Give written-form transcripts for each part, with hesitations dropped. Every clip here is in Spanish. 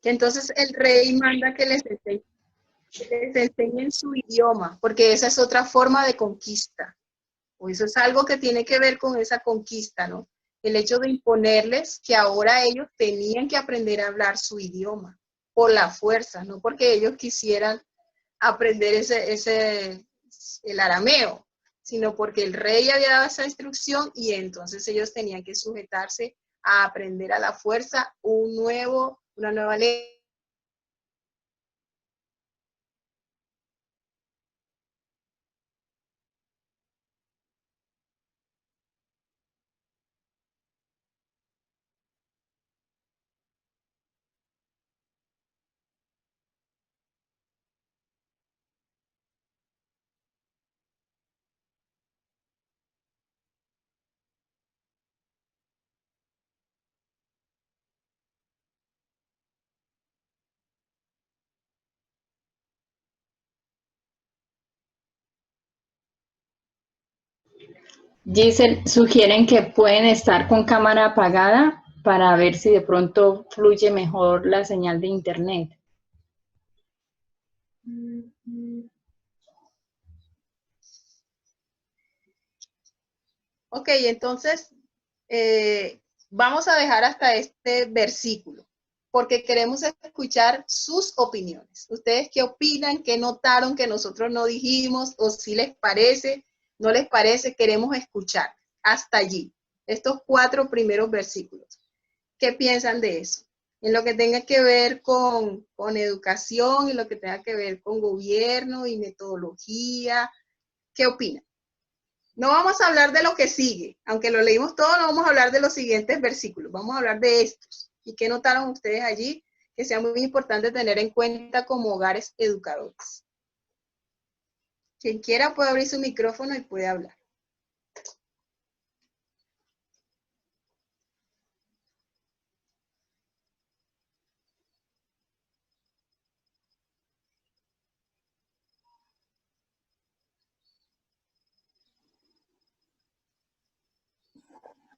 Que entonces el rey manda que les enseñen su idioma, porque esa es otra forma de conquista. O eso es algo que tiene que ver con esa conquista, ¿no? El hecho de imponerles que ahora ellos tenían que aprender a hablar su idioma por la fuerza, no porque ellos quisieran aprender el arameo, sino porque el rey había dado esa instrucción y entonces ellos tenían que sujetarse a aprender a la fuerza una nueva ley. Giselle, sugieren que pueden estar con cámara apagada para ver si de pronto fluye mejor la señal de internet. Ok, entonces vamos a dejar hasta este versículo, porque queremos escuchar sus opiniones. ¿Ustedes qué opinan? ¿Qué notaron que nosotros no dijimos? ¿O si les parece? ¿No les parece? Queremos escuchar hasta allí, estos 4 primeros versículos. ¿Qué piensan de eso? En lo que tenga que ver con educación, en lo que tenga que ver con gobierno y metodología, ¿qué opinan? No vamos a hablar de lo que sigue, aunque lo leímos todo, no vamos a hablar de los siguientes versículos, vamos a hablar de estos. ¿Y qué notaron ustedes allí? Que sea muy importante tener en cuenta como hogares educadores. Quien quiera puede abrir su micrófono y puede hablar.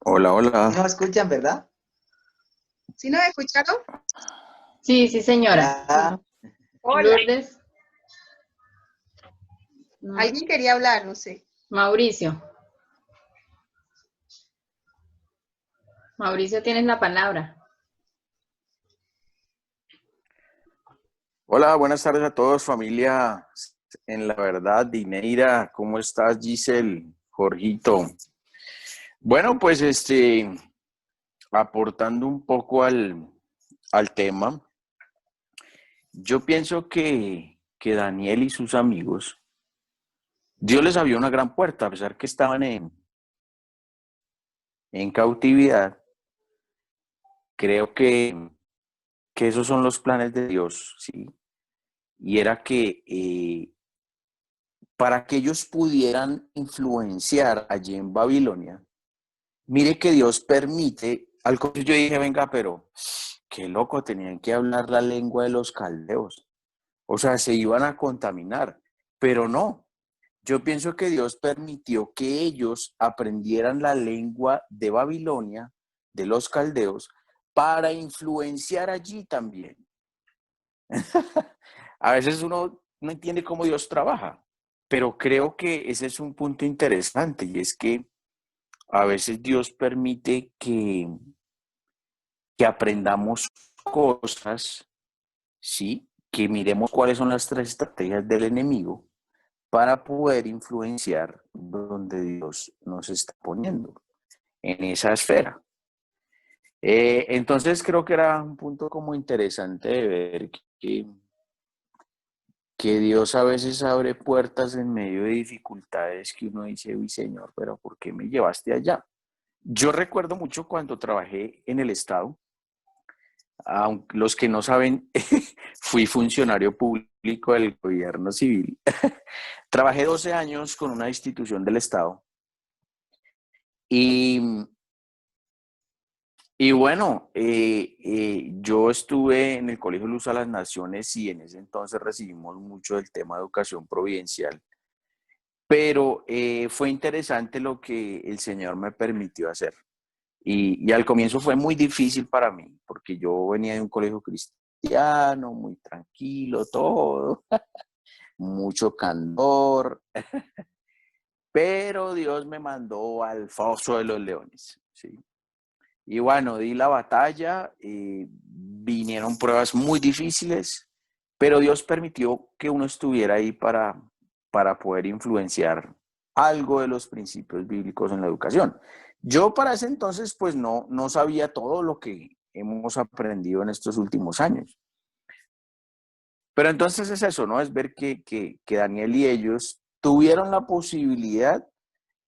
Hola, hola. ¿Sí nos escuchan, verdad? ¿Sí nos escucharon? Sí, sí, señora. Hola. Hola. Lourdes. ¿Alguien quería hablar? No sé. Mauricio. Mauricio, tienes la palabra. Hola, buenas tardes a todos, familia en la verdad. Dineira, ¿cómo estás, Giselle? Jorgito. Bueno, pues aportando un poco al tema, yo pienso que Daniel y sus amigos, Dios les abrió una gran puerta, a pesar que estaban en cautividad. Creo que esos son los planes de Dios, ¿sí? Y era que para que ellos pudieran influenciar allí en Babilonia, mire que Dios permite, al comienzo yo dije, venga, pero qué loco, tenían que hablar la lengua de los caldeos. O sea, se iban a contaminar, pero no. Yo pienso que Dios permitió que ellos aprendieran la lengua de Babilonia, de los caldeos, para influenciar allí también. A veces uno no entiende cómo Dios trabaja, pero creo que ese es un punto interesante y es que a veces Dios permite que aprendamos cosas, ¿sí? Que miremos cuáles son las 3 estrategias del enemigo para poder influenciar donde Dios nos está poniendo, en esa esfera. Entonces creo que era un punto como interesante de ver que Dios a veces abre puertas en medio de dificultades que uno dice, uy Señor, pero ¿por qué me llevaste allá? Yo recuerdo mucho cuando trabajé en el Estado, aunque los que no saben, fui funcionario público del gobierno civil. Trabajé 12 años con una institución del Estado y, y bueno, yo estuve en el Colegio Luz a las Naciones y en ese entonces recibimos mucho del tema de educación providencial. Pero fue interesante lo que el Señor me permitió hacer. Y al comienzo fue muy difícil para mí, porque yo venía de un colegio cristiano cristiano, muy tranquilo todo, mucho candor, pero Dios me mandó al foso de los leones, ¿sí? Y bueno, di la batalla, vinieron pruebas muy difíciles, pero Dios permitió que uno estuviera ahí para poder influenciar algo de los principios bíblicos en la educación. Yo para ese entonces pues no sabía todo lo que hemos aprendido en estos últimos años. Pero entonces es eso, ¿no? Es ver que Daniel y ellos tuvieron la posibilidad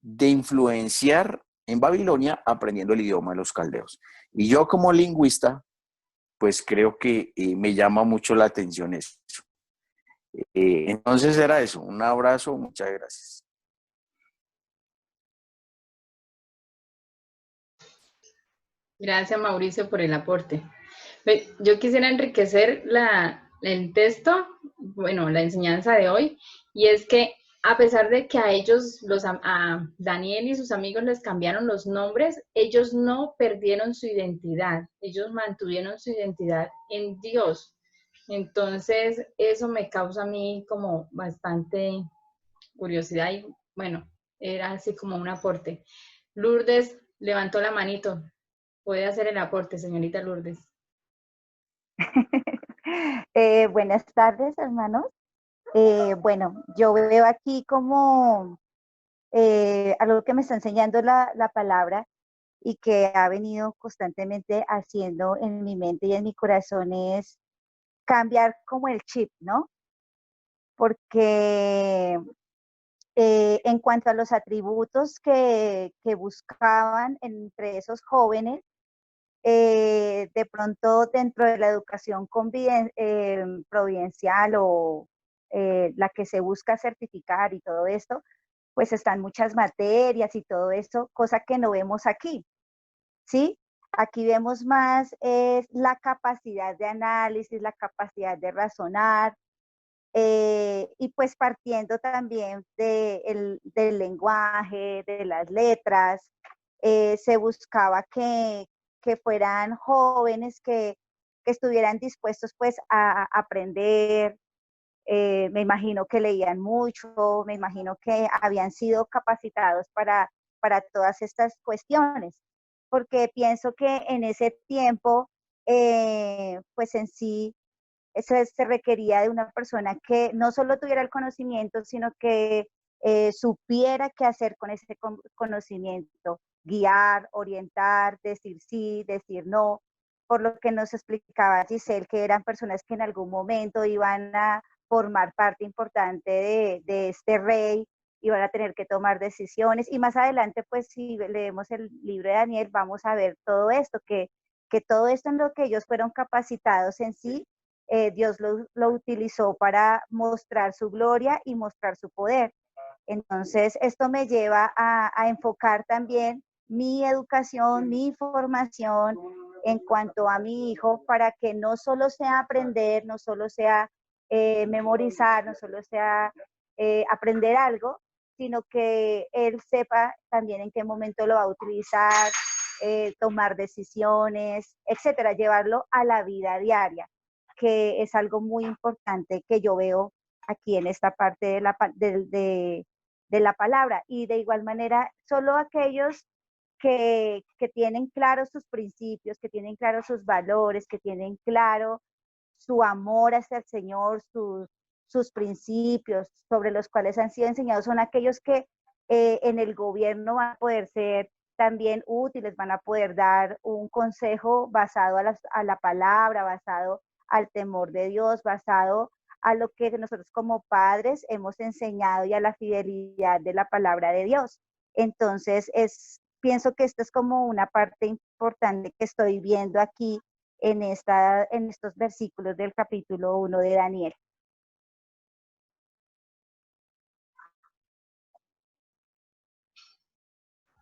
de influenciar en Babilonia aprendiendo el idioma de los caldeos. Y yo como lingüista, pues creo que me llama mucho la atención eso. Entonces era eso, un abrazo, muchas gracias. Gracias, Mauricio, por el aporte. Yo quisiera enriquecer el texto, bueno, la enseñanza de hoy, y es que a pesar de que a ellos, a Daniel y sus amigos les cambiaron los nombres, ellos no perdieron su identidad, ellos mantuvieron su identidad en Dios. Entonces, eso me causa a mí como bastante curiosidad y bueno, era así como un aporte. Lourdes levantó la manito. Puede hacer el aporte, señorita Lourdes. Buenas tardes, hermanos. Bueno, yo veo aquí como algo que me está enseñando la palabra y que ha venido constantemente haciendo en mi mente y en mi corazón es cambiar como el chip, ¿no? Porque en cuanto a los atributos que buscaban entre esos jóvenes, de pronto dentro de la educación providencial o la que se busca certificar y todo esto, pues están muchas materias y todo esto, cosa que no vemos aquí, ¿sí? Aquí vemos más la capacidad de análisis, la capacidad de razonar, y pues partiendo también del lenguaje, de las letras, se buscaba que fueran jóvenes que estuvieran dispuestos pues a aprender. Me imagino que leían mucho, me imagino que habían sido capacitados para todas estas cuestiones, porque pienso que en ese tiempo, pues en sí, eso se requería de una persona que no solo tuviera el conocimiento, sino que supiera qué hacer con ese conocimiento, guiar, orientar, decir sí, decir no, por lo que nos explicaba Giselle, que eran personas que en algún momento iban a formar parte importante de este rey, iban a tener que tomar decisiones, y más adelante, pues si leemos el libro de Daniel, vamos a ver todo esto, que todo esto en lo que ellos fueron capacitados en sí, Dios lo utilizó para mostrar su gloria y mostrar su poder. Entonces, esto me lleva a enfocar también mi educación, mi formación en cuanto a mi hijo, para que no solo sea aprender, no solo sea memorizar, no solo sea aprender algo, sino que él sepa también en qué momento lo va a utilizar, tomar decisiones, etcétera, llevarlo a la vida diaria, que es algo muy importante que yo veo aquí en esta parte de la palabra. Y de igual manera, solo aquellos que tienen claros sus principios, que tienen claros sus valores, que tienen claro su amor hacia el Señor, sus principios sobre los cuales han sido enseñados, son aquellos que en el gobierno van a poder ser también útiles, van a poder dar un consejo basado a la palabra, basado al temor de Dios, basado a lo que nosotros como padres hemos enseñado y a la fidelidad de la palabra de Dios. Entonces, pienso que esto es como una parte importante que estoy viendo aquí en estos versículos del capítulo 1 de Daniel.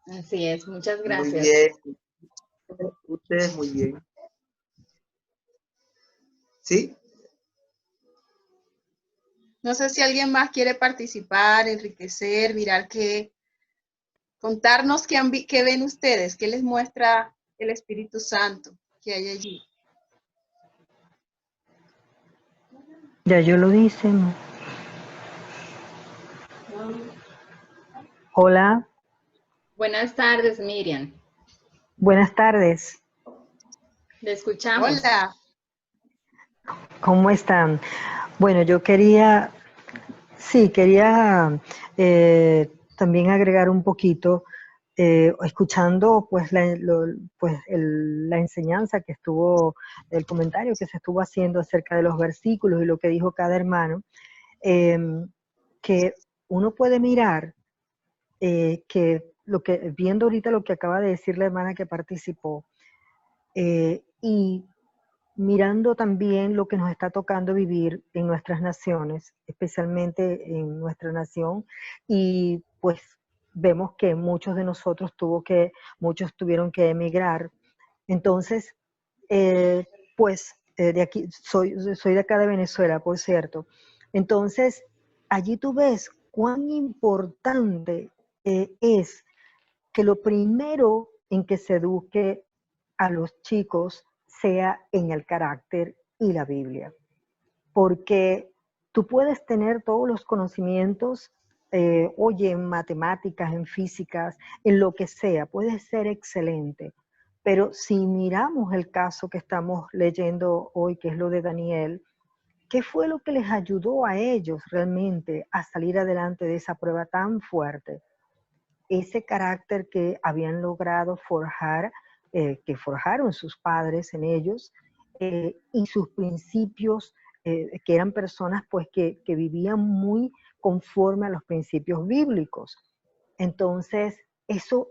Así es, muchas gracias. Muy bien. Ustedes muy bien. ¿Sí? No sé si alguien más quiere participar, enriquecer, mirar contarnos qué ven ustedes, qué les muestra el Espíritu Santo que hay allí. Ya yo lo dice. Hola, Buenas tardes, Miriam. buenas tardes. Le escuchamos. Hola. ¿Cómo están? Bueno, yo quería también agregar un poquito, escuchando pues la enseñanza que estuvo, el comentario que se estuvo haciendo acerca de los versículos y lo que dijo cada hermano, que uno puede mirar viendo ahorita lo que acaba de decir la hermana que participó, y mirando también lo que nos está tocando vivir en nuestras naciones, especialmente en nuestra nación, y pues vemos que muchos de nosotros muchos tuvieron que emigrar. Entonces, de aquí, soy de acá de Venezuela, por cierto. Entonces, allí tú ves cuán importante es que lo primero en que se eduque a los chicos sea en el carácter y la Biblia. Porque tú puedes tener todos los conocimientos, en matemáticas, en físicas, en lo que sea, puedes ser excelente. Pero si miramos el caso que estamos leyendo hoy, que es lo de Daniel, ¿qué fue lo que les ayudó a ellos realmente a salir adelante de esa prueba tan fuerte? Ese carácter que habían logrado forjar, que forjaron sus padres en ellos, y sus principios, que eran personas pues que vivían muy conforme a los principios bíblicos. Entonces, eso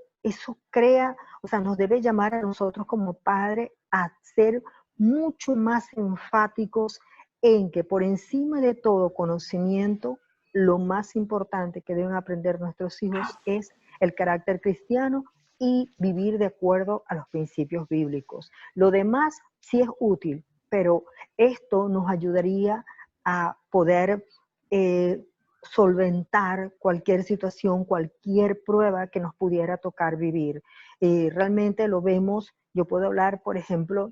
crea, o sea, nos debe llamar a nosotros como padres a ser mucho más enfáticos en que por encima de todo conocimiento, lo más importante que deben aprender nuestros hijos es el carácter cristiano y vivir de acuerdo a los principios bíblicos. Lo demás sí es útil, pero esto nos ayudaría a poder solventar cualquier situación, cualquier prueba que nos pudiera tocar vivir. Realmente lo vemos, yo puedo hablar, por ejemplo,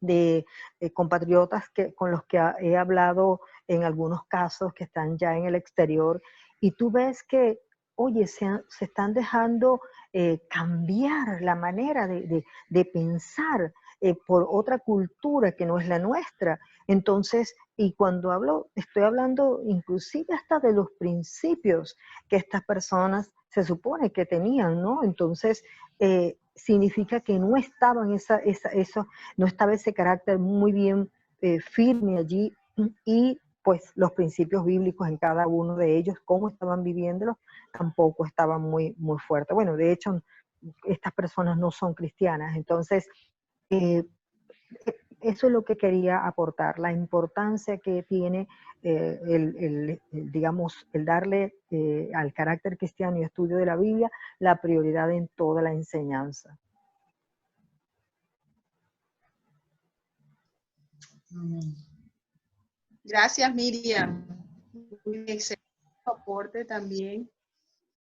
de compatriotas con los que he hablado en algunos casos que están ya en el exterior, y tú ves que, oye, se están dejando cambiar la manera de pensar por otra cultura que no es la nuestra. Entonces, y cuando estoy hablando inclusive hasta de los principios que estas personas se supone que tenían, ¿no? Entonces, significa que no estaban no estaba ese carácter muy bien firme allí, y pues los principios bíblicos en cada uno de ellos, cómo estaban viviéndolos, tampoco estaban muy, muy fuertes. Bueno, de hecho, estas personas no son cristianas. Entonces, eso es lo que quería aportar, la importancia que tiene digamos, el darle al carácter cristiano y estudio de la Biblia la prioridad en toda la enseñanza. Gracias, Miriam. Un excelente aporte también.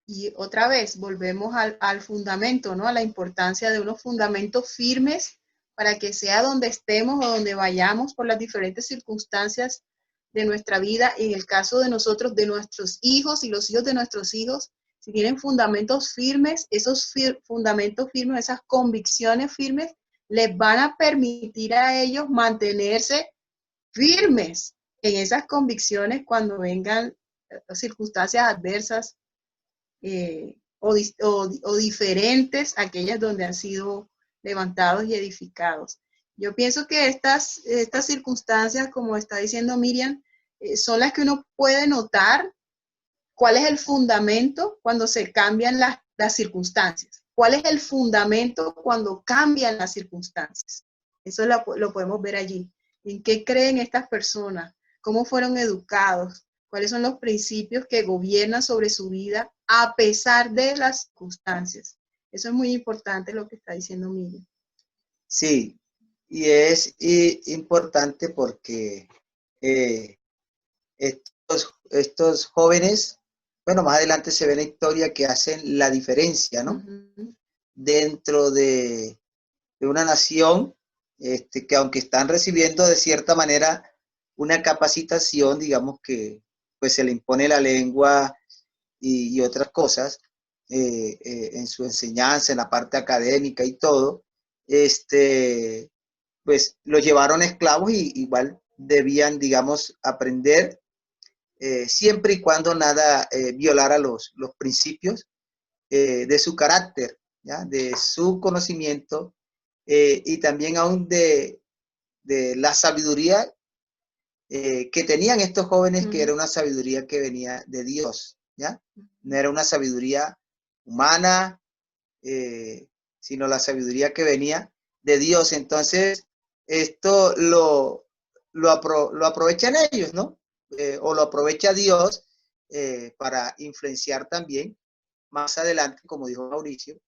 Y otra vez, volvemos al fundamento, ¿no? A la importancia de unos fundamentos firmes para que sea donde estemos o donde vayamos por las diferentes circunstancias de nuestra vida. En el caso de nosotros, de nuestros hijos y los hijos de nuestros hijos, si tienen fundamentos firmes, esos fundamentos firmes, esas convicciones firmes, les van a permitir a ellos mantenerse firmes en esas convicciones cuando vengan circunstancias adversas o diferentes a aquellas donde han sido levantados y edificados. Yo pienso que estas circunstancias, como está diciendo Miriam, son las que uno puede notar cuál es el fundamento cuando se cambian las circunstancias. ¿Cuál es el fundamento cuando cambian las circunstancias? Eso lo podemos ver allí. ¿En qué creen estas personas? ¿Cómo fueron educados? ¿Cuáles son los principios que gobiernan sobre su vida a pesar de las circunstancias? Eso es muy importante lo que está diciendo Miriam. Sí, y es importante porque estos jóvenes, bueno, más adelante se ve en la historia que hacen la diferencia, ¿no? Dentro de una nación que aunque están recibiendo de cierta manera una capacitación, digamos que pues se le impone la lengua y otras cosas en su enseñanza, en la parte académica y todo, pues lo llevaron esclavos y igual debían, digamos, aprender siempre y cuando nada violara los principios de su carácter, ¿ya? De su conocimiento y también aún de la sabiduría que tenían estos jóvenes, que era una sabiduría que venía de Dios, ¿ya? No era una sabiduría humana, sino la sabiduría que venía de Dios. Entonces, esto lo aprovechan ellos, ¿no? O lo aprovecha Dios para influenciar también más adelante, como dijo Mauricio,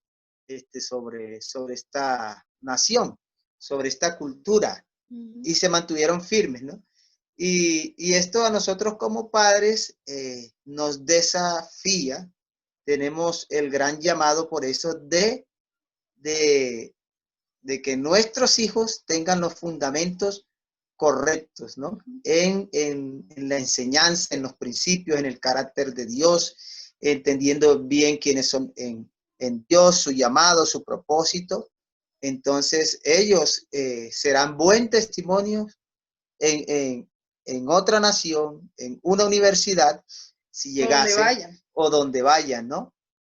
sobre esta nación, sobre esta cultura, y se mantuvieron firmes, ¿no? Y esto a nosotros como padres nos desafía. Tenemos el gran llamado por eso de que nuestros hijos tengan los fundamentos correctos, ¿no? En la enseñanza, en los principios, en el carácter de Dios, entendiendo bien quiénes son en Dios, su llamado, su propósito. Entonces ellos serán buen testimonio en otra nación, en una universidad, si Donde llegase, vayan. o donde vayan, ¿no?